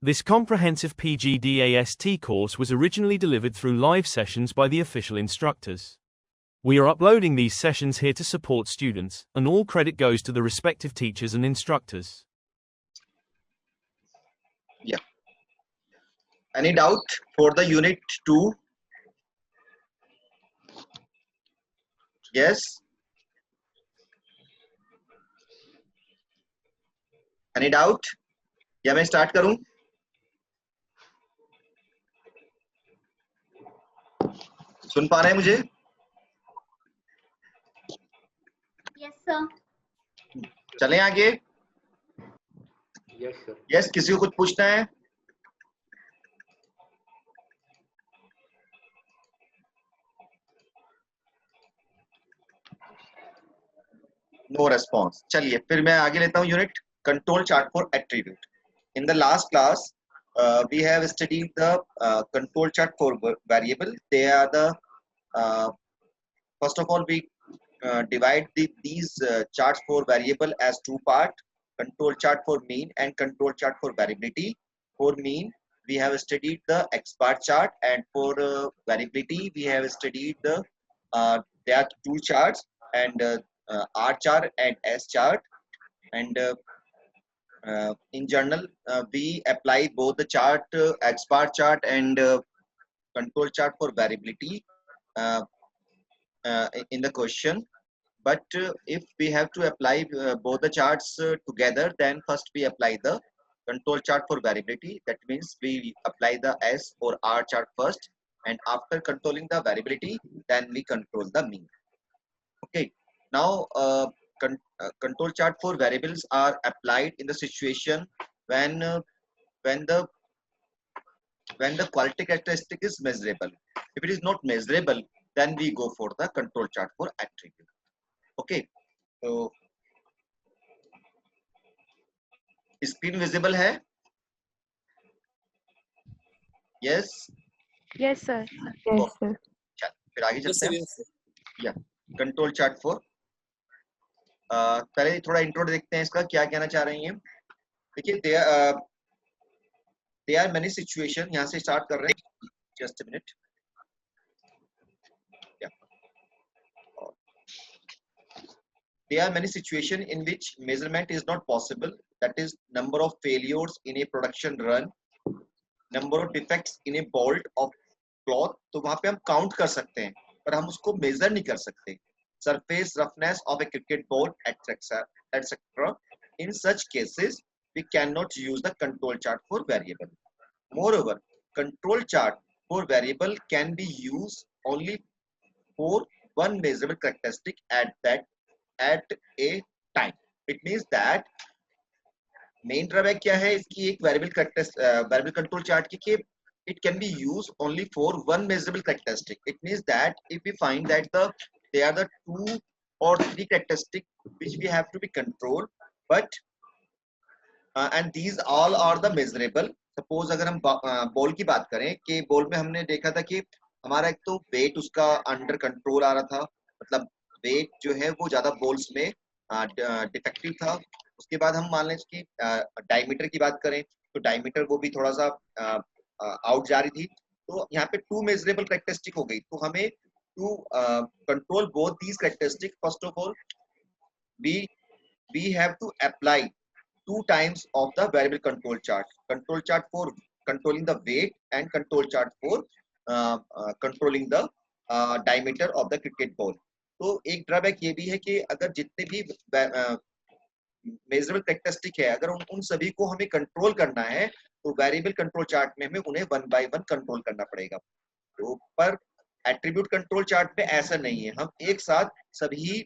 This comprehensive PGDAST course was originally delivered through live sessions by the official instructors. We are uploading these sessions here to support students, and all credit goes to the respective teachers and instructors. Yeah. Any doubt for the unit 2? Yes. Any doubt? या मैं start करूं? सुन पा रहे हैं मुझे? Yes, sir. चलें आगे? Yes, sir. Yes, किसी को कुछ पूछना है? No response. चलिए फिर मैं आगे लेता हूँ unit control chart for attribute. In the last class, we have studied the control chart for variable. They are the first of all we divide these charts for variable as two parts: control chart for mean and control chart for variability. For mean, we have studied the X bar chart, and for variability, we have studied the there are two charts, and R chart and S chart. And in general, we apply both the chart, X bar chart and control chart for variability in the question. But if we have to apply both the charts together, then first we apply the control chart for variability. That means we apply the S or R chart first, and after controlling the variability, then we control the mean. Okay. Now, control chart for variables are applied in the situation when the quality characteristic is measurable. If it is not measurable, then we go for the control chart for attribute. Okay, so screen visible है? Yes. Yes, sir. Yes, sir. चल फिर आगे चलते हैं. या control chart for पहले थोड़ा intro देखते हैं इसका क्या कहना चाह रही हैं. देखिए there are many situation. यहाँ से स्टार्ट कर रहे हैं. Just a minute. There are many situations in which measurement is not possible. That is, number of failures in a production run, number of defects in a bolt of cloth. तो वहाँ पे हम count कर सकते हैं, पर हम उसको measure नहीं कर सकते. Surface roughness of a cricket ball, etc., etc. In such cases, we cannot use the control chart for variable. Moreover, control chart for variable can be used only for one measurable characteristic at a time. It means that main drawback क्या है इसकी एक variable control chart की कि it can be used only for one measurable characteristic. It means that if we find that there are the 2 or 3 characteristics which we have to be controlled, but and these all are the measurable. Suppose अगर हम ball की बात करें कि ball में हमने देखा था कि हमारा एक तो वेट उसका अंडर कंट्रोल आ रहा था, मतलब वेट जो है वो ज्यादा बॉल्स में डिफेक्टिव था. उसके बाद हम मान लें कि डायमीटर की बात करें तो डायमीटर वो भी थोड़ा सा आउट जा रही थी. तो यहाँ पे 2 मेजरेबल कैरेक्टरिस्टिक हो गई. तो हमें to control both these characteristic, first of all we have to apply 2 times of the variable control chart for controlling the weight and control chart for controlling the diameter of the cricket ball. तो एक drawback ये भी है कि अगर जितने भी measurable characteristic है, अगर उन सभी को हमें कंट्रोल करना है तो वेरिएबल कंट्रोल चार्ट में हमें उन्हें 1 by 1 कंट्रोल करना पड़ेगा. तो पर एट्रीब्यूट कंट्रोल चार्ट में ऐसा नहीं है, हम एक साथ सभी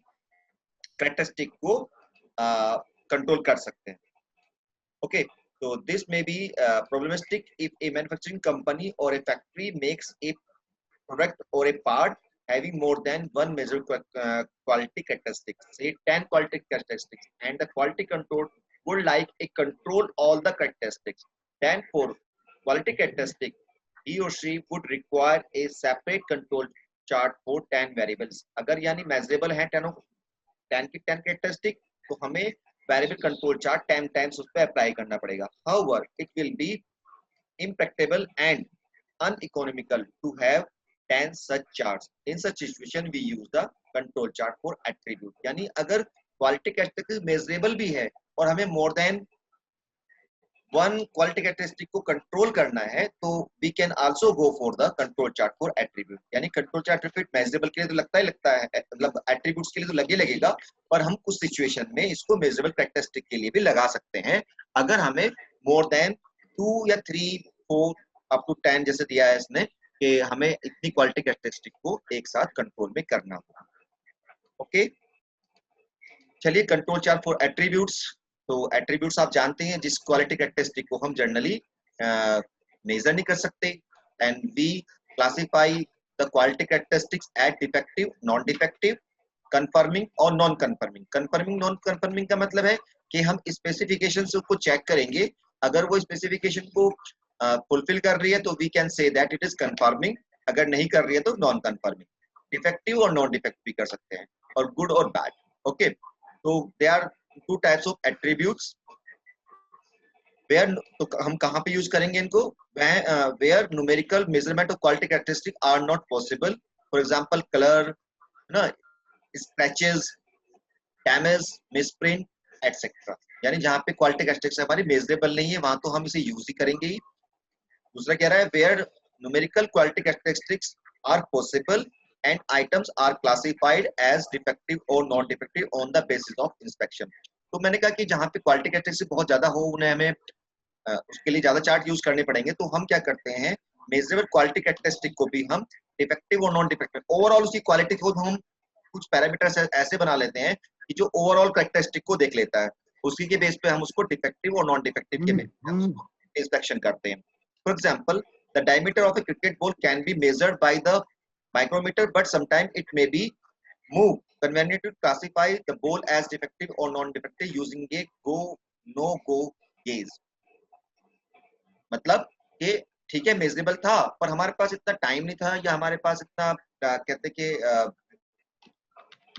कैरेक्टरिस्टिक को कंट्रोल कर सकते हैं. Okay, so this may be problematic if a manufacturing company or a factory makes a product or a part having more than one measured quality characteristics, say 10 quality characteristics, and the quality control would like a control all the characteristics. Then for quality characteristic, he or she would require a separate control chart for 10 variables. अगर यानी measurable है 10 की 10 characteristic, तो हमें variable control chart 10 times उस पे apply करना पड़ेगा. However, it will be impracticable and uneconomical to have 10 such charts. In such situation we use the control chart for attribute. यानी अगर क्वालिटी कैरेक्टरिस्टिक मेजरेबल भी है और हमें more than one quality characteristic को कंट्रोल करना है तो we can also go for the control chart for attribute. यानी कंट्रोल चार्ट एट्रीब्यूट मेजरेबल के लिए तो लगता है मतलब एट्रीब्यूट्स के लिए तो लगेगा, पर हम कुछ सिचुएशन में इसको मेजरेबल कैरेक्टरिस्टिक के लिए भी लगा सकते हैं अगर हमें मोर देन 2 या 3 4 अप टू 10 जैसे दिया है इसने कि हमें इतनी क्वालिटी कैरेक्टरिस्टिक को एक साथ कंट्रोल में करना होगा. ओके, चलिए कंट्रोल चार्ट फॉर एट्रीब्यूट्स. तो एट्रीब्यूट्स आप जानते हैं जिस क्वालिटी कैरेक्टरिस्टिक को हम जनरली मेजर नहीं कर सकते, and we classify the quality characteristics at defective, non defective, conforming और non conforming. Conforming non conforming का मतलब है कि हम स्पेसिफिकेशन से उसको चेक करेंगे, अगर वो स्पेसिफिकेशन को फुलफिल कर रही है तो we can say that it is conforming, अगर नहीं कर रही है तो नॉन कंफर्मिंग. डिफेक्टिव और नॉन डिफेक्टिव भी कर सकते हैं, और गुड और बैड. ओके, तो they are two types of attributes where, तो हम कहाँ पे यूज करेंगे इनको, where numerical measurement of quality characteristic are not possible. For example, color, ना, scratches, damage, misprint, etc. यानी जहाँ पे क्वालिटी कैरेक्टरिस्टिक्स हमारी मेजरेबल नहीं है वहां तो हम इसे यूज ही करेंगे ही. दूसरा कह रहा है where numerical quality characteristics are possible and items are classified as defective or non defective on the basis of inspection. तो मैंने कहा कि जहाँ पे क्वालिटी कैरेक्टरिस्टिक बहुत ज्यादा हो उन्हें हमें उसके लिए ज्यादा चार्ट यूज करने पड़ेंगे, तो हम क्या करते हैं मेजरेबल क्वालिटी कैरेक्टरिस्टिक को भी हम डिफेक्टिव और नॉन डिफेक्टिव, ओवरऑल उसकी क्वालिटी को हम कुछ पैरामीटर्स ऐसे बना लेते हैं कि जो ओवरऑल कैरेक्टरिस्टिक को देख लेता है, उसी के बेस पे हम उसको डिफेक्टिव और नॉन डिफेक्टिव के इंस्पेक्शन करते हैं. For example, the diameter of A cricket ball can be measured by the micrometer, but sometimes it may be moved. Convenient to classify the ball as defective or non-defective using a go no go gauge. मतलब कि ठीक है measurable था पर हमारे पास इतना time नहीं था या हमारे पास इतना कहते कि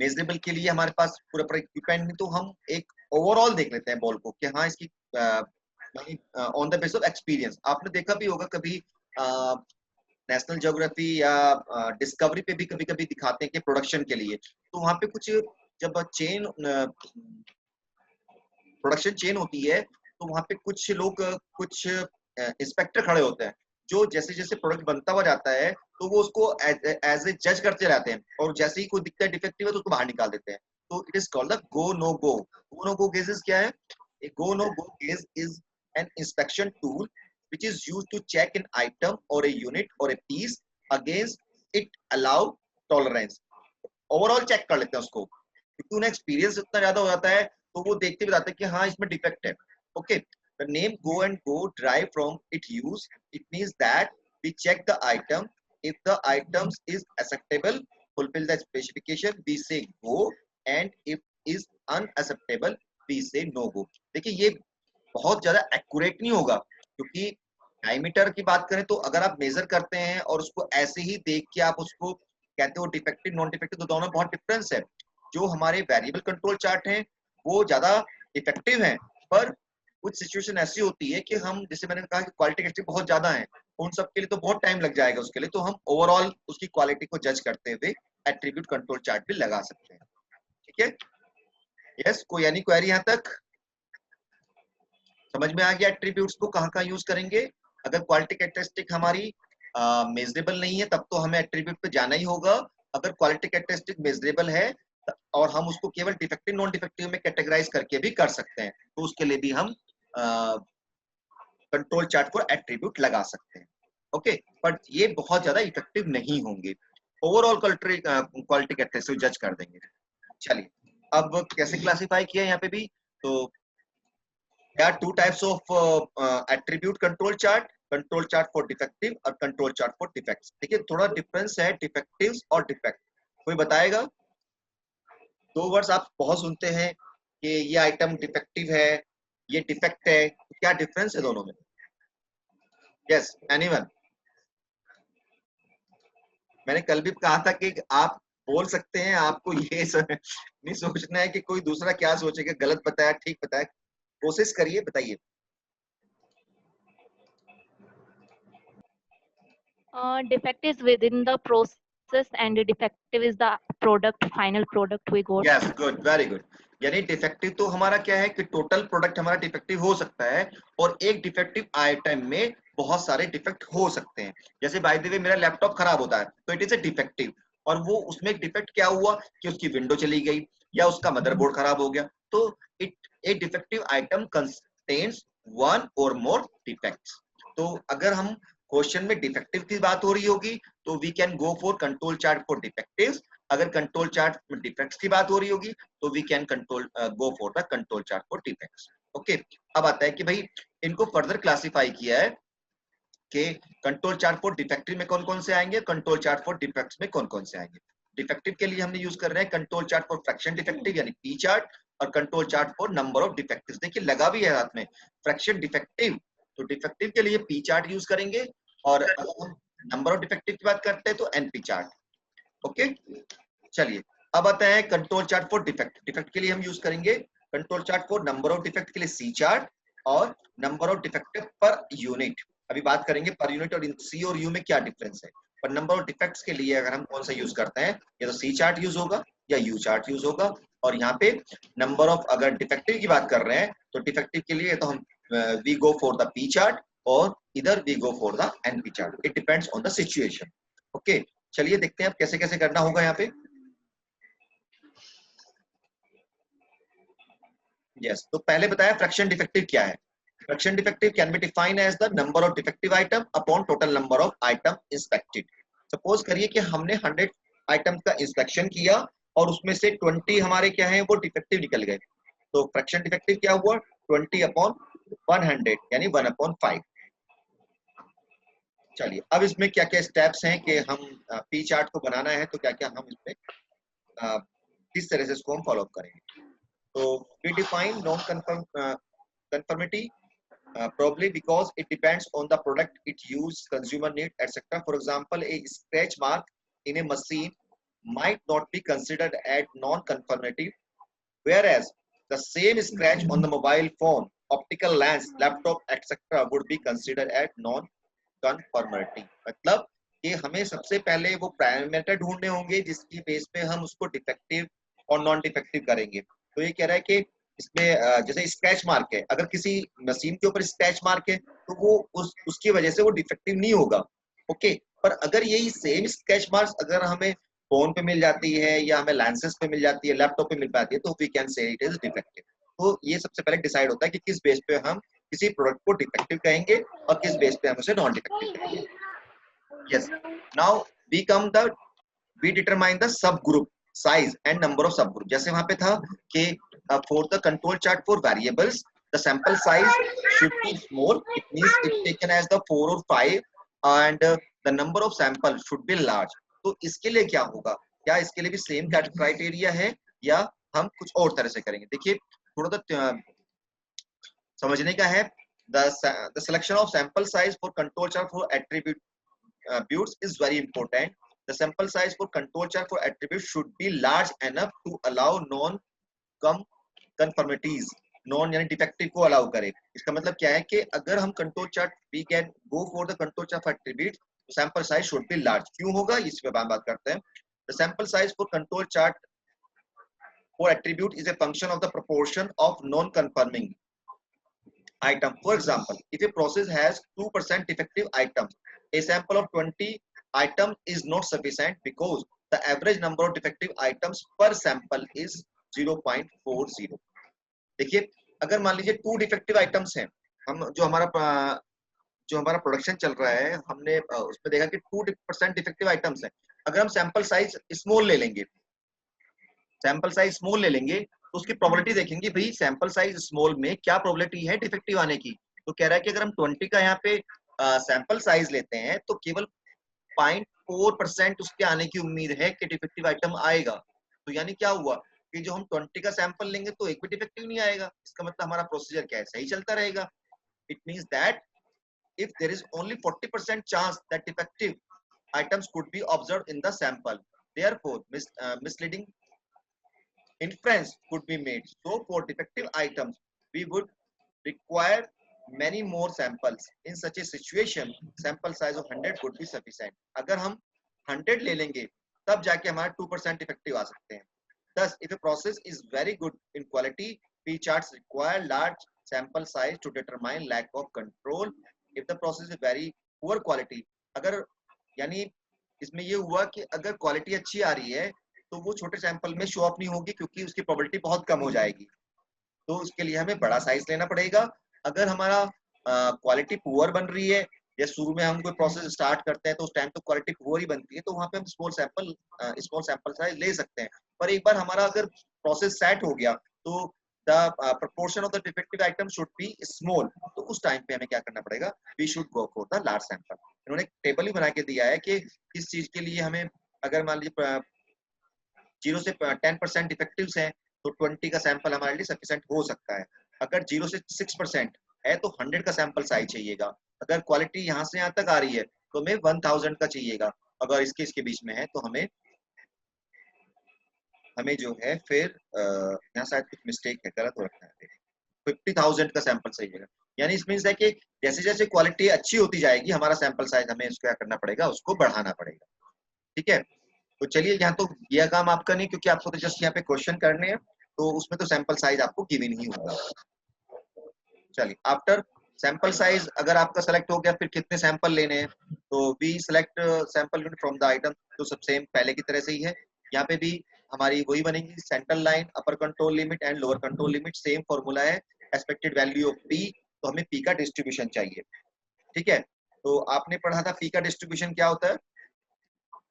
मेजरेबल के लिए हमारे पास पूरा इक्विपमेंट नहीं, तो हम एक ओवरऑल देख लेते हैं बॉल को कि हाँ इसकी on the base of experience. आपने देखा भी होगा कभी नेशनल ज्योग्राफी या डिस्कवरी पे भी कभी कभी दिखाते हैं कि प्रोडक्शन के लिए, तो वहां पे कुछ जब चेन प्रोडक्शन चेन होती है तो वहां पे कुछ लोग कुछ इंस्पेक्टर खड़े होते हैं जो जैसे जैसे प्रोडक्ट बनता हुआ जाता है तो वो उसको एज ए जज करते रहते हैं, और जैसे ही कोई दिखता है डिफेक्टिव है तो उसको बाहर निकाल देते हैं. तो it is called the go no go. Go no go gauges क्या है? A go no go gauge is an inspection tool which is used to check an item or a unit or a piece against it allow tolerance. Overall check कर लेते हैं उसको, क्योंकि उन्हें experience इतना ज्यादा हो जाता है तो वो देखते भी जाते हैं कि हाँ इसमें डिफेक्ट है. Okay, the name go and go derive from its use. It means that we check the item. If the items is acceptable, fulfill the specification, we say go, and if is unacceptable, we say no go. देखिए ये बहुत ज्यादा accurate नहीं होगा, क्योंकि diameter की बात करें तो अगर आप मेजर करते हैं और उसको ऐसे ही देख के आप उसको कहते हो डिफेक्टिव नॉन डिफेक्टिव, तो दोनों में बहुत डिफरेंस है. जो हमारे वेरिएबल कंट्रोल चार्ट हैं वो ज्यादा इफेक्टिव हैं, पर कुछ सिचुएशन ऐसी होती है कि हम जैसे मैंने कहा कि क्वालिटी कैरेक्टरिस्टिक बहुत ज्यादा है, उन सब के लिए तो बहुत टाइम लग जाएगा उसके लिए, तो हम ओवरऑल उसकी क्वालिटी को जज करते हुए एट्रीब्यूट कंट्रोल चार्ट भी लगा सकते हैं. ठीक है, यस, कोई यानी क्वेरी यहाँ तक समझ में आ गया? एट्रीब्यूट्स को कहाँ कहाँ यूज करेंगे? अगर क्वालिटी कैरेक्टरिस्टिक हमारी मेजरेबल नहीं है तब तो हमें एट्रीब्यूट पे जाना ही होगा. अगर क्वालिटी कैरेक्टरिस्टिक मेजरेबल है और हम उसको केवल डिफेक्टिव नॉन डिफेक्टिव में कैटेगराइज करके भी कर सकते हैं, तो उसके लिए भी हम कंट्रोल चार्ट को एट्रीब्यूट लगा सकते हैं. ओके, बट ये बहुत ज्यादा इफेक्टिव नहीं होंगे, ओवरऑल क्वालिटी कैरेक्टरिस्टिक जज कर देंगे. चलिए अब कैसे क्लासिफाई किया यहाँ पे भी, तो there are two types of attribute control chart for defective और control chart for defects. देखिए थोड़ा डिफरेंस है डिफेक्टिव्स और डिफेक्ट. कोई बताएगा? दो वर्ड्स आप बहुत सुनते हैं कि ये आइटम डिफेक्टिव है, ये डिफेक्ट है, तो क्या डिफरेंस है दोनों में? Yes, anyone? मैंने कल भी कहा था कि आप बोल सकते हैं, आपको ये नहीं सोचना है कि कोई दूसरा क्या सोचेगा, गलत बताया ठीक बताया. कोशिश करिए, बताइए. Defect is within the process and defective is the product, final product we got. Yes good, very good. यानी डिफेक्टिव तो हमारा क्या है कि टोटल प्रोडक्ट हमारा डिफेक्टिव हो सकता है और एक डिफेक्टिव आइटम में बहुत सारे डिफेक्ट हो सकते हैं। जैसे बाय द वे मेरा लैपटॉप खराब होता है तो इट इज अ डिफेक्टिव, और वो उसमें एक डिफेक्ट क्या हुआ कि उसकी विंडो चली गई या उसका मदरबोर्ड खराब हो गया। तो it A defective item contains one और मोर डिफेक्ट्स। तो अगर हम क्वेश्चन में डिफेक्टिव की बात हो रही होगी तो we can go for control chart for defectives. अगर कंट्रोल चार्ट में डिफेक्ट्स की बात हो रही होगी तो we can control go for the control chart for defects. Okay, अब आता है कि भाई इनको फर्दर क्लासिफाई किया है कि कंट्रोल चार्ट फॉर डिफेक्टिव में कौन कौन से आएंगे, कंट्रोल चार्ट फॉर डिफेक्ट्स में कौन कौन से आएंगे। डिफेक्टिव के लिए हमने यूज कर रहे हैं control chart for fraction defective यानी पी चार्ट, और control chart for number of डिफेक्टिव्स। देखिए लगा भी है साथ में फ्रैक्शन डिफेक्टिव, तो डिफेक्टिव के लिए पी चार्ट यूज करेंगे, और अगर हम नंबर ऑफ डिफेक्टिव की बात करते हैं तो एनपी चार्ट। ओके, चलिए अब आता है control chart for defect. Defect के लिए हम यूज करेंगे control chart for number of defect के लिए सी चार्ट, और number of defective per unit अभी बात करेंगे पर यूनिट और सी और यू में क्या डिफरेंस है। पर नंबर ऑफ डिफेक्ट्स के लिए अगर हम कौन सा यूज करते हैं, या तो सी चार्ट यूज होगा या यू चार्ट यूज होगा। और यहाँ पे नंबर ऑफ अगर डिफेक्टिव की बात कर रहे हैं तो डिफेक्टिव के लिए तो हम we go for the P chart, और इधर we go for the NP chart. It depends on the situation. Okay, चलिए देखते हैं अब कैसे कैसे करना होगा यहाँ पे। यस, तो पहले बताया फ्रैक्शन डिफेक्टिव क्या है। Fraction defective can be defined as the number of defective item upon total number of item inspected. Suppose करिए कि हमने 100 आइटम का इंस्पेक्शन किया और उसमें से 20 हमारे क्या है वो डिफेक्टिव निकल गए, तो फ्रैक्शन डिफेक्टिव क्या हुआ 20 अपॉन 100 यानी 1/5। चलिए अब इसमें क्या क्या स्टेप्स हैं कि हम पी चार्ट को बनाना है तो क्या क्या हम इसमें किस तरह से इसको हम फॉलो अप करेंगे। तो we define non-conformity probably because it depends on the product it use, consumer need, etc. For example, a scratch mark in a machine might not be considered as non-conformity, whereas the same scratch on the mobile phone, optical lens, laptop, etc. would be considered as non-conformity। मतलब कि हमें सबसे पहले वो parameter ढूंढने होंगे जिसकी base पे हम उसको डिफेक्टिव और नॉन डिफेक्टिव करेंगे। तो ये कह रहा है कि इसमें जैसे स्क्रैच मार्क है, अगर किसी मशीन के ऊपर स्क्रैच मार्क है तो वो उसकी वजह से वो डिफेक्टिव नहीं होगा। ओके, पर अगर यही सेम स्क्रैच मार्क्स अगर हमें फोन पे मिल जाती है या हमें लाइसेंस पे मिल जाती है, लैपटॉप पे मिल पाती है, तो we can say it is defective. तो ये सबसे पहले डिसाइड होता है कि किस बेस पे हम किसी प्रोडक्ट को डिफेक्टिव कहेंगे और किस बेस पे हम उसे नॉन डिफेक्टिव कहेंगे। Yes, now we determine the subgroup size and number of subgroup. जैसे वहां पे था कि for the control chart for variables the sample size should be small, it means it taken as the 4 or 5, and the number of sample should be large। तो इसके लिए क्या होगा, क्या इसके लिए भी सेम क्राइटेरिया है या हम कुछ और तरह से करेंगे। देखिए थोड़ा सा समझने का है। the selection of sample size for control chart for attributes is very important. The sample size for control chart for attributes should be large enough to allow non-conformities, non यानी डिफेक्टिव को अलाउ करे। इसका मतलब क्या है कि अगर हम control chart we can go for the control chart for attribute, sample size should be large. क्यों होगा इस पे बात करते हैं। The sample size for control chart for attribute is a function of the proportion of non conforming item. For example, if a process has 2% defective items, a sample of 20 items is not sufficient because the average number of defective items per sample is 0.40। देखिए अगर मान लीजिए 2 defective items हैं, हम जो हमारा production चल रहा है हमने उसमें देखा कि 2% डिफेक्टिव आइटम्स हैं। अगर हम सैंपल साइज स्मॉल ले लेंगे, तो उसकी प्रोबेबिलिटी देखेंगे भाई सैंपल साइज स्मॉल में क्या प्रोबेबिलिटी है डिफेक्टिव आने की। तो कह रहा है कि अगर हम 20 का यहाँ पे सैंपल साइज लेते हैं तो केवल 0.4% उसके आने की उम्मीद है कि डिफेक्टिव आइटम आएगा। तो यानी क्या हुआ कि जो हम 20 का सैंपल लेंगे तो एक भी डिफेक्टिव नहीं आएगा। इसका मतलब हमारा प्रोसीजर क्या है, सही चलता रहेगा। It means that if there is only 40% chance that defective items could be observed in the sample, therefore misleading inference could be made. So for defective items we would require many more samples. In such a situation, sample size of 100 would be sufficient. अगर हम 100 ले लेंगे तब जाके हमारा 2% effective आ सकते हैं. Thus, if a process is very good in quality, P charts require large sample size to determine lack of control. If the process is very poor quality, अगर यानी इसमें ये हुआ कि अगर क्वालिटी अच्छी आ रही है तो वो छोटे सैंपल में शो ऑफ नहीं होगी क्योंकि उसकी प्रोबेबिलिटी बहुत कम हो जाएगी. तो उसके लिए हमें बड़ा साइज लेना पड़ेगा. अगर हमारा क्वालिटी पुअर बन रही है या शुरू में हम कोई प्रोसेस स्टार्ट करते हैं तो उस टाइम तो क्वालिटी पुअर ही बनती है, तो वहां पे हम स्मॉल सैंपल साइज ले सकते हैं. पर एक बार हमारा अगर प्रोसेस सेट हो गया तो the proportion of the defective item should be small. तो उस टाइम पे हमें क्या करना पड़ेगा, we should go for the large sample. इन्होंने टेबल ही बना के दिया है कि किस चीज के लिए हमें, अगर मान लीजिए 0 से 10% डिफेक्टिव्स हैं तो 20 का सैंपल हमारे लिए सफिशिएंट हो सकता है. अगर 0 से 6% है तो 100 का सैंपल साइज चाहिएगा. अगर क्वालिटी यहाँ से यहाँ तक आ रही है तो हमें 1000 का चाहिएगा. अगर इसके बीच में है तो हमें जो है फिर यहाँ शायद कुछ मिस्टेक है, गलत हो रखा है, 50,000 का सैंपल चाहिएगा. यानी इसमें है कि जैसे जैसे क्वालिटी अच्छी होती जाएगी हमारा सैंपल साइज हमें उसको क्या करना पड़ेगा, उसको बढ़ाना पड़ेगा. ठीक है. तो चलिए, यहाँ तो यह काम आपका नहीं क्योंकि आपको तो जस्ट यहाँ पे क्वेश्चन करने हैं, तो उसमें तो सैंपल साइज आपको गिवन ही होगा. चलिए, आफ्टर सैंपल साइज अगर आपका सेलेक्ट हो गया, फिर कितने सैंपल लेने हैं, तो we select sample unit from the item. तो सब सेम पहले की तरह से ही है. यहाँ पे भी हमारी वही बनेगी, central line, upper control limit and lower control limit. Same formula है, एक्सपेक्टेड वैल्यू ऑफ पी. तो हमें पी का डिस्ट्रीब्यूशन चाहिए. ठीक है. तो आपने पढ़ा था पी का डिस्ट्रीब्यूशन क्या होता है,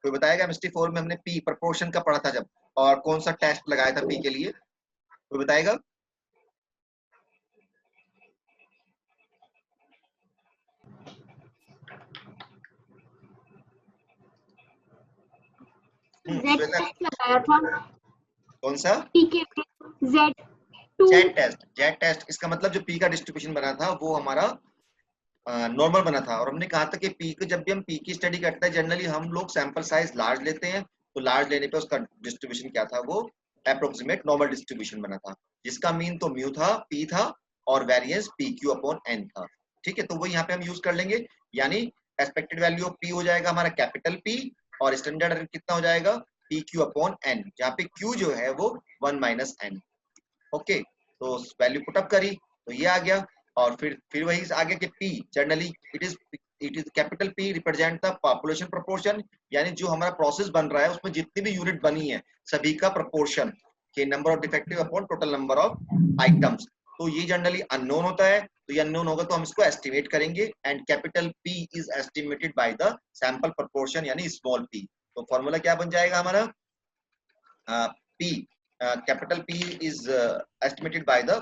कोई बताएगा? मिस्टी 4 में हमने पी प्रोपोर्शन का पढ़ा था जब, और कौन सा टेस्ट लगाया था पी के लिए, कोई बताएगा? Z टेस्ट लगाया था. कौन सा? PK Z2. Z test. Z test इसका मतलब जो पी का डिस्ट्रीब्यूशन बना था वो हमारा नॉर्मल बना था. और हमने कहा था कि पी को जब भी हम पी की स्टडी करते हैं जनरली हम लोग सैंपल साइज लार्ज लेते हैं. तो लार्ज लेने पे उसका डिस्ट्रीब्यूशन क्या था, वो अप्रोक्सीमेट नॉर्मल डिस्ट्रीब्यूशन बना था, जिसका मीन तो म्यू था, पी था, और variance P Q upon N था. ठीक है. तो वो यहाँ पे हम यूज कर लेंगे. यानी एक्सपेक्टेड वैल्यू ऑफ पी हो जाएगा हमारा कैपिटल पी, और स्टैंडर्ड एरर कितना हो जाएगा, पी क्यू अपॉन एन, जहाँ पे क्यू जो है वो 1 माइनस एन. ओके. तो वैल्यू पुटअप करी तो ये आ गया. और फिर वही आ गया कि P generally it is capital P represent the population proportion. यानी जो हमारा प्रोसेस बन रहा है उसमें जितनी भी यूनिट बनी है सभी का प्रोपोर्शन के number of defective upon total number of items. तो ये जनरली अननोन होता है. तो ये अननोन होगा तो हम इसको एस्टिमेट करेंगे. And capital P is estimated by the sample proportion यानी स्मॉल p. तो फॉर्मूला क्या बन जाएगा हमारा, P capital P is estimated by the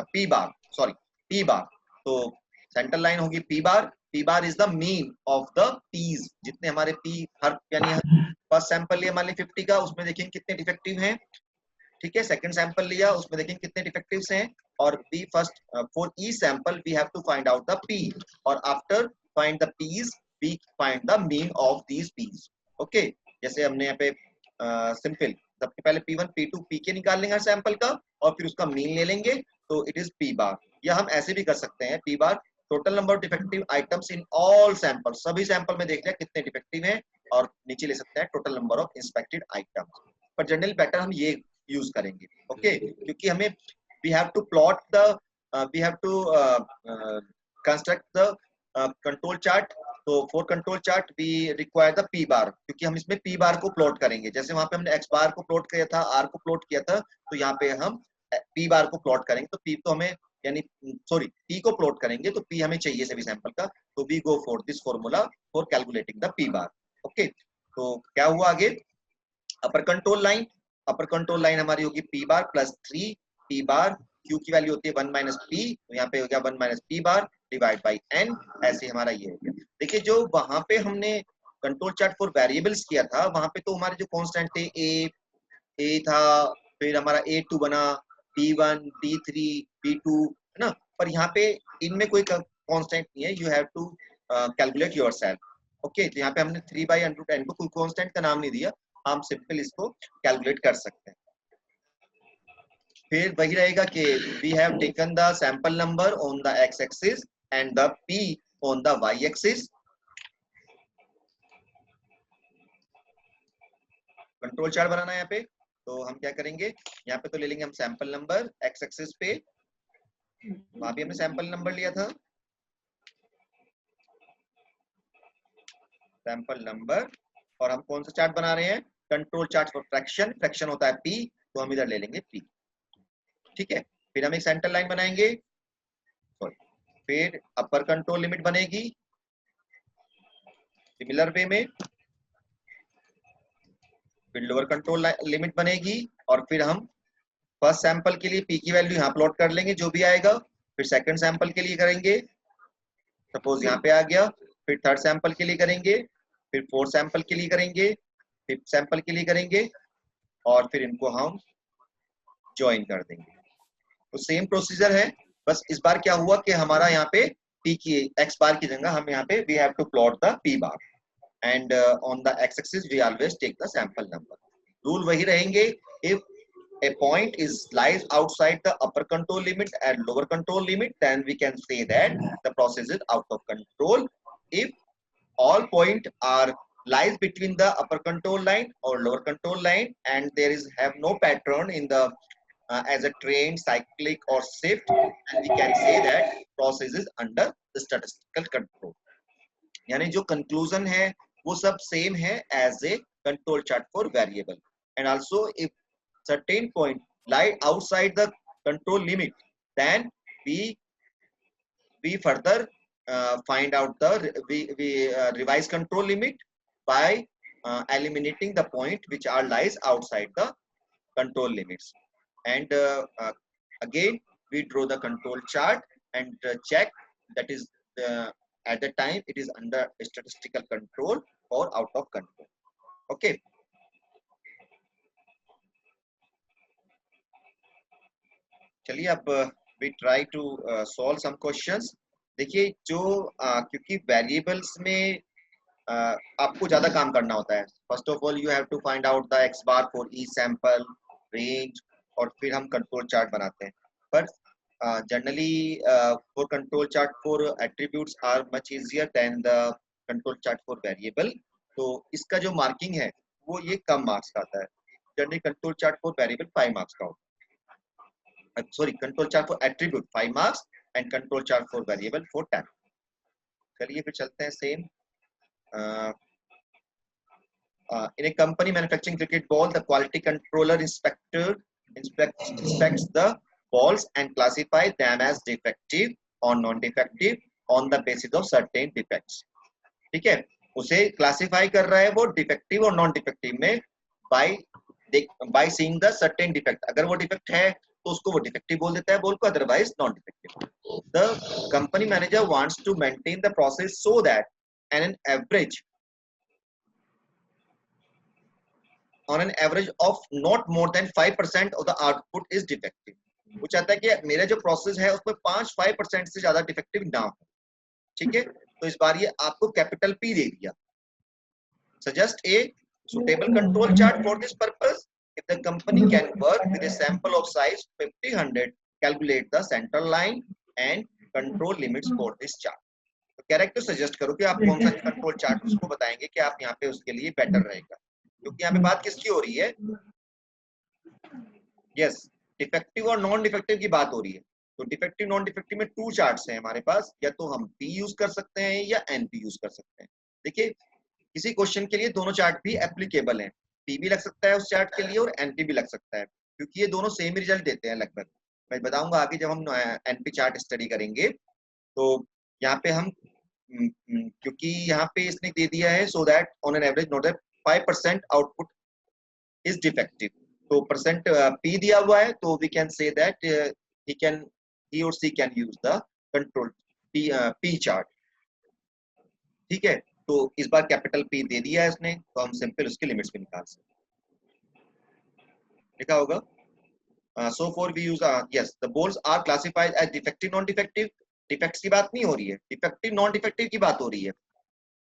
P bar, sorry, P bar. तो सेंट्रल लाइन होगी P bar. P bar is the mean of the P's. जितने हमारे P हर यानी फर्स्ट सैंपल लिया मान ली 50 का, उसमें देखेंगे कितने डिफेक्टिव हैं. ठीक है. सेकंड सैंपल लिया, उसमें देखेंगे कितने डिफेक्टिव्स हैं. और B first for each sample we have to find out the P, और after find the P's we find the mean of these P's. ओके. जैसे हमने यहाँ पे सिंपल सबसे पहले P1 P2 Pk निकाल लेंगे हर सैंपल का, और फिर उसका मीन ले लेंगे, तो इट इज P बार. या हम ऐसे भी कर सकते हैं, P bar total number of defective items in all sample. सभी सैंपल में देख लिया कितने डिफेक्टिव हैं, और नीचे ले सकते हैं total number of inspected items. पर जनरली बेटर हम ये यूज करेंगे. ओके. क्योंकि हमें we have to plot the we have to construct the control chart. तो for control chart we require the P bar, क्योंकि हम इसमें P बार को प्लॉट करेंगे. जैसे वहां पे हमने X बार को प्लॉट किया था, R को प्लॉट किया था, तो यहाँ पे हम P बार को प्लॉट करेंगे. तो P तो हमें यानी सॉरी P को प्लॉट करेंगे तो P हमें चाहिए सभी सैंपल का. तो we go for this formula for calculating the P bar. Okay. तो क्या हुआ आगे, upper control line. Upper control line हमारी होगी P bar plus 3 P bar. Q की वैल्यू होती है 1 माइनस P, तो यहाँ पे हो गया 1 minus P bar divide by n. ऐसे हमारा ये हो गया. देखिए जो वहां पे हमने कंट्रोल चार्ट फॉर वेरिएबल्स किया था, वहां पे तो हमारे जो कांस्टेंट थे a था, फिर हमारा a2 बना, p1 p3 p2, है ना. पर यहाँ पे इनमें कोई कांस्टेंट नहीं है. You have to calculate yourself. Okay. तो यहाँ पे हमने 3/√n को कोई कांस्टेंट का नाम नहीं दिया, हम सिंपल इसको कैलकुलेट कर सकते हैं. फिर वही रहेगा कि we have taken the sample number on the X axis and the P on the Y axis. Control chart बनाना है यहाँ पे, तो हम क्या करेंगे, यहाँ पे तो ले लेंगे हम सैंपल नंबर एक्स एक्सिस पे, वहां भी हमने सैंपल नंबर लिया था, सैंपल नंबर, और हम कौन सा चार्ट बना रहे हैं, control chart for fraction, fraction होता है पी, तो हम इधर ले लेंगे पी। ठीक है, फिर हम एक सेंटर लाइन बनाएंगे, सॉरी, फिर अपर कंट्रोल लिमिट बनेगी सिमिलर वे में, फिर लोअर कंट्रोल लिमिट बनेगी, और फिर हम फर्स्ट सैंपल के लिए पी की वैल्यू यहाँ प्लॉट कर लेंगे जो भी आएगा, फिर सेकंड सैंपल के लिए करेंगे, सपोज यहाँ पे आ गया, फिर थर्ड सैंपल के लिए करेंगे, फिर फोर्थ सैंपल के लिए करेंगे, फिफ्थ सैंपल के लिए करेंगे, और फिर इनको हम ज्वाइन कर देंगे। तो सेम प्रोसीजर है, बस इस बार क्या हुआ कि हमारा यहाँ पे पी की एक्स बार की जगह हम यहाँ पे we have to plot the P bar, and on the X axis we always take the sample number. Rule वही रहेंगे, if a point is lies outside the upper control limit and lower control limit, then we can say that the process is out of control. If all point are lies between the upper control line or lower control line and there is have no pattern in the as a train, cyclic or shift, then we can say that process is under the statistical control. यानी जो conclusion है वो सब same है as a control chart for variable. And also if certain point lie outside the control limit, then we further find out the we revise control limit by eliminating the point which are lies outside the control limits, and again we draw the control chart and check that is at the time it is under statistical control or out of control. Okay, चलिए अब we try to solve some questions. देखिए जो क्योंकि variables में आपको ज्यादा काम करना होता है, first of all you have to find out the X bar for each sample range, और फिर हम कंट्रोल चार्ट बनाते हैं, पर generally for control chart for attributes are much easier than the control chart for variable. तो इसका जो marking है वो ये कम मार्क्स का आता है, generally control chart for variable 5 marks का होता है, sorry, control chart for attribute 5 marks and control chart for variable for 10। चलिए फिर चलते हैं same. In a company manufacturing cricket ball, the quality controller inspects the balls and classify them as defective or non-defective on the basis of certain defects। ठीक है, उसे classify कर रहा है वो डिफेक्टिव और नॉन डिफेक्टिव में by seeing the certain defect। अगर वो डिफेक्ट है तो उसको वो डिफेक्टिव बोल देता है बॉल को, otherwise non defective. The company manager wants to maintain the process so that an average on an average of not more than 5% of the output is defective। वो चाहता है कि मेरा जो प्रोसेस है उसमें 5% से ज्यादा डिफेक्टिव ना हो। ठीक है, तो इस बार ये आपको कैपिटल पी दे दिया। Suggest A suitable control chart for this purpose। If the company can work with a sample of size 50-100, calculate the center line and control limits for this chart। तो कैरेक्टर सजेस्ट करो कि आप कौन सा control chart उसको बताएंगे कि आप यहाँ पे उसके लिए बेटर रहेगा, क्योंकि यहाँ पे बात किसकी हो रही है, यस, डिफेक्टिव और नॉन डिफेक्टिव की बात हो रही है। तो डिफेक्टिव नॉन डिफेक्टिव में 2 चार्ट्स हैं हमारे पास, या तो हम पी यूज कर सकते हैं या एनपी यूज कर सकते हैं। देखिए किसी क्वेश्चन के लिए दोनों चार्ट भी एप्लीकेबल हैं, पी भी लग सकता है उस चार्ट के लिए और एनपी भी लग सकता है, क्योंकि ये दोनों सेम रिजल्ट देते हैं लगभग। मैं बताऊंगा आगे जब हम एनपी चार्ट स्टडी करेंगे। तो यहाँ पे हम क्योंकि यहाँ पे इसने दे दिया है so that on an average note that 5% output is defective, तो परसेंट पी दिया हुआ है, तो we can say that he और she can use the control P chart. ठीक है, तो इस बार कैपिटल पी दे दिया है इसने, तो हम सिंपल उसके लिमिट्स भी निकाल सकते हैं। लिखा होगा so for we use yes the balls are classified as defective non defective। Defects की बात नहीं हो रही है, डिफेक्टिव नॉन डिफेक्टिव की बात हो रही है।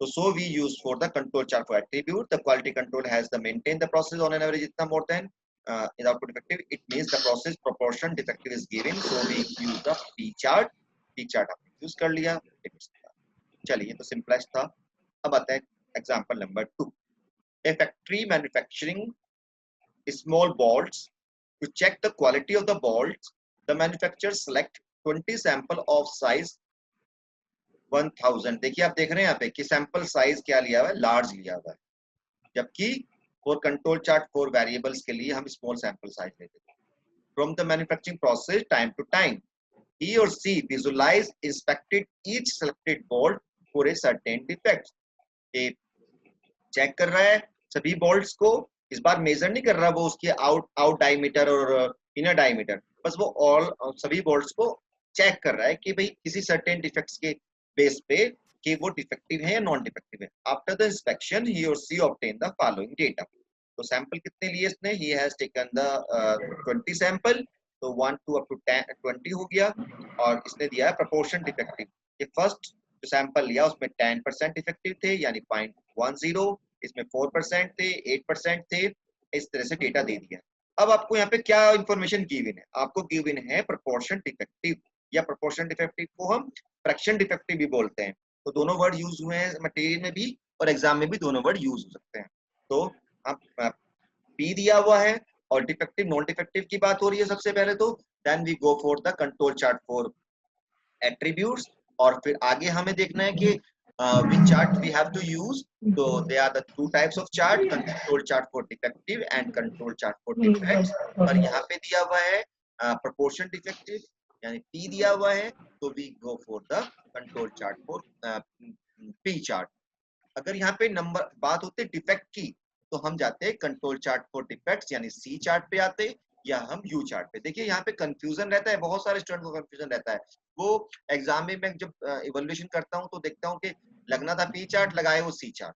तो so we use for the control chart for attribute the quality control has the maintain the process on an average इतना more than is output defective, it means the process proportion defective is given, so we use the P chart. P chart आपने use कर लिया। चलिए, ये तो simplest था। अब आता है example number 2। A factory manufacturing small bolts. To check the quality of the bolts, the manufacturer select 20 sample of size 1000। देखिए, आप देख रहे हैं यहाँ पे कि सैंपल साइज क्या लिया हुआ है, लार्ज लिया हुआ है, जबकि फॉर कंट्रोल चार्ट 4 वेरिएबल्स के लिए हम स्मॉल सैंपल साइज लेते हैं। From the manufacturing process, time to time, he or she visualize inspected each selected bolt for a certain defect। ये चेक कर रहा है सभी बोल्ट्स को, इस बार मेजर नहीं कर रहा वो उसके आउट डायमीटर और इनर डायमीटर, बस वो ऑल सभी बोल्ट्स को चेक कर रहा है कि भाई किसी सर्टेन डिफेक्ट्स के बेस पे कि वो डिफेक्टिव है या नॉन डिफेक्टिव है। आफ्टर द इंस्पेक्शन ही और सी ऑब्टेन द फॉलोइंग डेटा। तो सैंपल कितने लिए इसने? He has taken the 20 sample, तो 1 to up to 10 20 हो गया, और इसने दिया है प्रोपोर्शन डिफेक्टिव। ये फर्स्ट जो सैंपल लिया उसमें 10% डिफेक्टिव थे यानी 0.10, इसमें 4% थे, 8% थे, इस तरह से डेटा दे दिया। अब आपको यहाँ पे क्या इंफॉर्मेशन गिवन है? आपको गिवन है प्रोपोर्शन डिफेक्टिव, या प्रोपोर्शन डिफेक्टिव को हम फ्रैक्शन डिफेक्टिव भी बोलते हैं। तो दोनों वर्ड यूज हुए हैं मटेरियल में भी और एग्जाम में भी, दोनों वर्ड यूज हो सकते हैं। तो हम P दिया हुआ है और डिफेक्टिव नॉन डिफेक्टिव की बात हो रही है सबसे पहले, तो then we go for the control chart for attributes, और फिर आगे हमें देखना है कि which chart we have to use। So there are the two types of chart, control chart for defective and control chart for defects। पर यहाँ पे दिया हुआ है proportion defective यानी P दिया हुआ है, तो we go for the control chart for P chart। अगर यहाँ पे नंबर बात होती है डिफेक्ट की, तो हम जाते हैं कंट्रोल चार्ट फॉर डिफेक्ट्स यानी C चार्ट पे आते, या हम U चार्ट पे। देखिए यहाँ पे कंफ्यूजन रहता है, बहुत सारे स्टूडेंट को कंफ्यूजन रहता है। वो एग्जाम में मैं जब इवैल्यूएशन करता हूँ तो देखता हूँ कि लगना था P चार्ट, लगाए वो C चार्ट,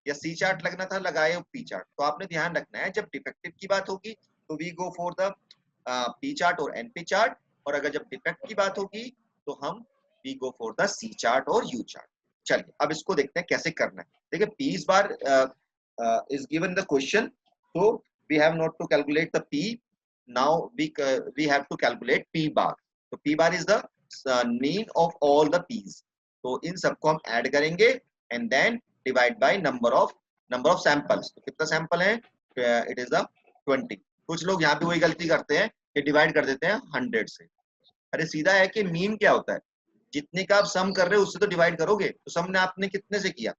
या C चार्ट लगना था, लगाए वो P चार्ट। तो आपने ध्यान रखना है जब डिफेक्टिव की बात होगी तो we go for the P chart और NP चार्ट, और अगर जब डिफेक्ट की बात होगी तो हम we go for the C chart और U चार्ट। चलिए अब इसको देखते हैं कैसे करना है। देखिए P इस बार is given the question, so we have not to calculate the P, now we have to calculate P bar। तो P bar is the mean of all the P's, तो इन सबको हम ऐड करेंगे and then divide by number of samples। तो कितना sample है? it is the 20। कुछ लोग यहाँ पे वही गलती करते हैं कि डिवाइड कर देते हैं 100 से। अरे सीधा है कि मीन क्या होता है, जितने का आप सम कर रहे हो उससे तो डिवाइड करोगे। तो सम ने आपने कितने से किया?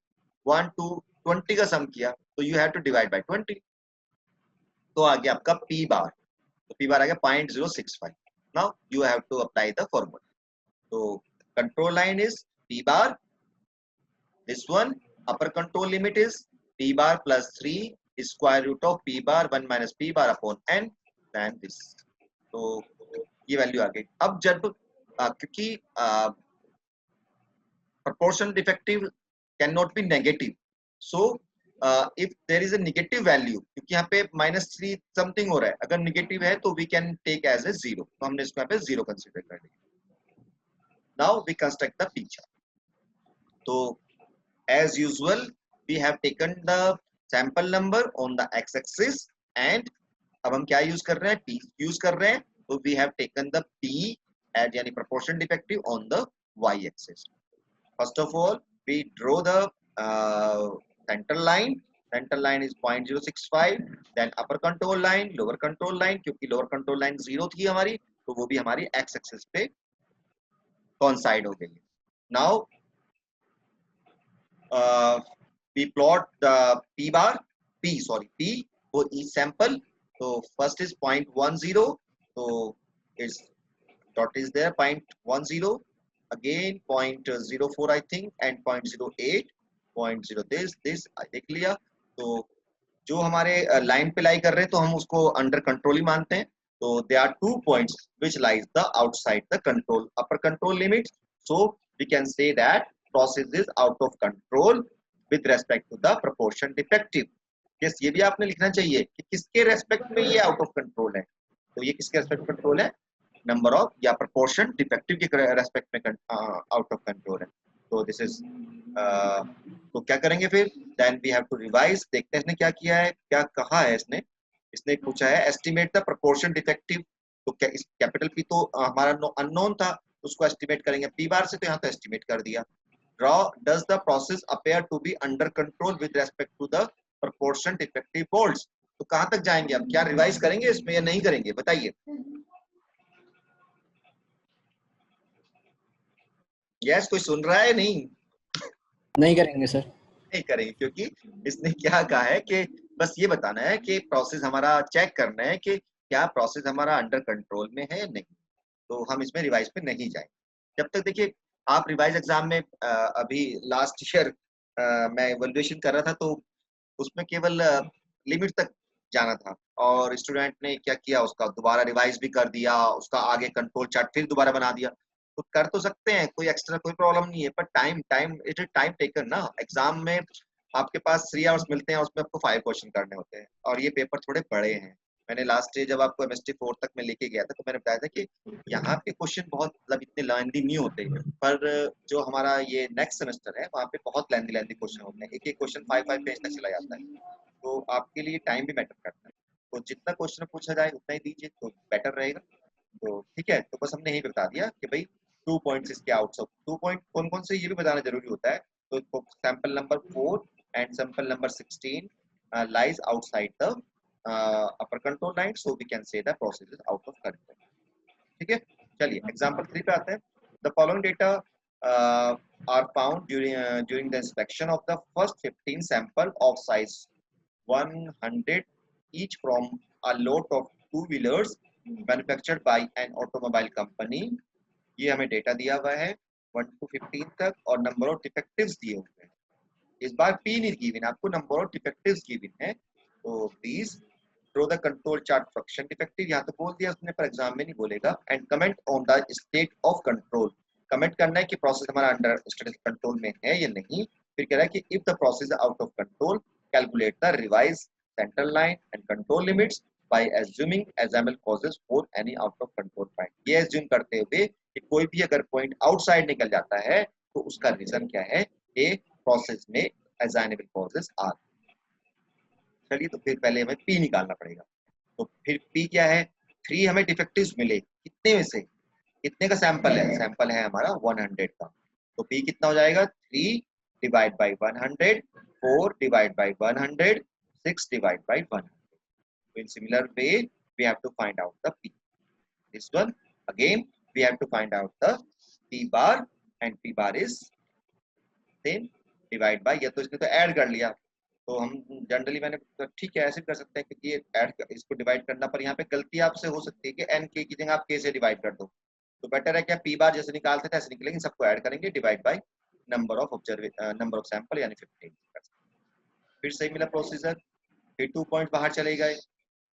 1 to 20 का सम किया, तो you have to divide by 20। तो आ गया आपका P बार, तो P बार आ गया 0.065। Now you have to apply the formula. तो control line is P bar, this one upper control limit is P bar plus 3 square root of P bar 1 minus P bar upon n, then this. तो ये value आ गई। अब जब क्योंकि proportion defective cannot be negative, so if there is a negative value, क्योंकि यहाँ पे -3 something हो रहा है, अगर नेगेटिव है तो we can take as a 0, तो हमने इसको यहाँ पे 0 कंसीडर कर लिया। now we construct the P chart। तो as usual we have taken the sample number on the x-axis, and अब हम क्या यूज कर रहे हैं? P यूज कर रहे हैं, तो we have taken the P at यानी proportion defective on the y-axis। First of all, we draw the center line. Center line is 0.065. Then upper control line, lower control line, क्योंकि lower control line 0 थी हमारी, तो वो भी हमारी x-axis पे coincide हो गई है। Now we plot the P for each sample. So first is 0.10. So its dot is there 0.10. Again 0.04 I think, and 0.08, 0.0 this देख लिया। तो जो हमारे लाइन पे लाई कर रहे हैं तो हम उसको अंडर कंट्रोल ही मानते हैं। तो there are 2 points which lies the outside the control upper control limit, so we can say that process is out of control with respect to the proportion defective। yes, ये भी आपने लिखना चाहिए कि किसके रेस्पेक्ट में ये आउट ऑफ कंट्रोल है। तो ये किसके रेस्पेक्ट कंट्रोल है? नंबर ऑफ या प्रोपोर्शन डिफेक्टिव के रेस्पेक्ट में आउट ऑफ कंट्रोल है। तो दिस इज तो क्या करेंगे फिर? Then we have to revise. देखते हैं इसने क्या किया है, क्या कहा है इसने। इसने पूछा है एस्टिमेट द प्रोपोर्शन डिफेक्टिव, तो क्या इस कैपिटल पी तो हमारा अननोन था, उसको एस्टिमेट करेंगे पी बार से, तो यहाँ तो एस्टिमेट कर दिया। Draw does the process appear to be under control with respect to the proportion defective bolts, तो कहां तक जाएंगे अब, क्या रिवाइज करेंगे इसमें या नहीं करेंगे, बताइए। यस, कोई सुन रहा है? नहीं करेंगे सर। नहीं करेंगे, क्योंकि इसने क्या कहा है कि बस ये बताना है कि प्रोसेस हमारा चेक करना है कि क्या प्रोसेस हमारा अंडर कंट्रोल में है या नहीं, तो हम इसमें रिवाइज पे नहीं जाएंगे। जब तक देखिए आप रिवाइज एग्जाम में अभी लास्ट ईयर मैं इवैल्यूएशन कर रहा था, तो उसमें केवल लिमिट तक जाना था, और स्टूडेंट ने क्या किया, उसका दोबारा रिवाइज भी कर दिया, उसका आगे कंट्रोल चार्ट फिर दोबारा बना दिया, तो कर तो सकते हैं, कोई एक्स्ट्रा कोई प्रॉब्लम नहीं है, पर time time it is time taken ना। एग्जाम में आपके पास 3 आवर्स मिलते हैं, उसमें आपको 5 क्वेश्चन करने होते हैं, और ये पेपर थोड़े बड़े हैं। मैंने लास्ट ईयर जब आपको एमएसटी 4 तक में लेके गया था, तो मैंने बताया था कि यहाँ पे क्वेश्चन बहुत मतलब इतने लेंथी नहीं होते, पर जो हमारा ये नेक्स्ट सेमेस्टर है वहाँ पे बहुत लेंथी क्वेश्चन होते हैं, एक एक क्वेश्चन 5 पेज तक चला जाता है, तो आपके लिए टाइम भी मैटर करता है, तो जितना क्वेश्चन पूछा जाए उतना ही दीजिए तो बेटर रहेगा। तो ठीक है, तो बस हमने यही बता दिया कि भाई 2 पॉइंट्स इसके आउट ऑफ 2 पॉइंट कौन कौन से ये भी बताना जरूरी होता है, तो sample number 4 and sample number 16 lies outside the upper control line, so we can say the process is out of control। ठीक है, चलिए एग्जांपल 3 पे आते हैं। The following data are found during the inspection of the first 15 sample of size 100 each from a lot of 2-wheelers manufactured by an automobile company। ये हमें data दिया हुआ है 1 to 15 तक, और नंबर ऑफ डिफेक्टिव्स दिए हुए हैं। इस बार पी नहीं गिवन, आपको नंबर ऑफ डिफेक्टिव्स गिवन है, तो please draw the control chart fraction defective, यहाँ तो बोल दिया उसने, पर एग्जाम में नहीं बोलेगा। And comment on the state of control, comment करना है कि प्रोसेस हमारा अंडर स्टेट कंट्रोल में है या नहीं। फिर कह रहा है कि if the process out of control calculate the revise central line and control limits by assuming example causes for any out of control point. ये एज्यूम करते हुए कि कोई भी अगर पॉइंट आउटसाइड निकल जाता है तो उसका रीजन क्या है, ये प्रोसेस में असाइनेबल कॉजेस आर। चलिए, तो फिर पहले हमें पी निकालना पड़ेगा, तो फिर पी क्या है, 3 हमें डिफेक्टिव्स मिले, कितने में से, कितने का सैंपल है, सैंपल है हमारा 100 का, तो पी कितना हो जाएगा, 3 divide by 100, 4 divide by 100, 6 divide by 100। So in similar way we have to find out the p. This one again we have to find out the p bar, and p bar is same divide by, या तो इसने तो add कर लिया, तो हम generally मैंने तो ठीक है ऐसे कर सकते हैं, क्योंकि ये ऐड इसको डिवाइड करना, पर यहाँ पे गलती आपसे हो सकती है कि एन के की जगह आप के से डिवाइड कर दो, तो बेटर है क्या पी बार जैसे निकालते थे ऐसे निकलेंगे, सबको ऐड करेंगे, divide by number of sample यानी 15। फिर सही मिला प्रोसीजर, फिर 2 पॉइंट बाहर चले गए,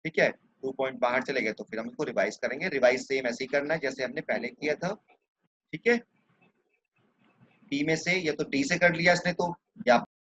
ठीक है, 2 पॉइंट बाहर चले गए, तो फिर हम इसको रिवाइज करेंगे, रिवाइज सेम ऐसे ही करना है जैसे हमने पहले किया था। ठीक है, डी में से या तो डी से कर लिया इसने, तो या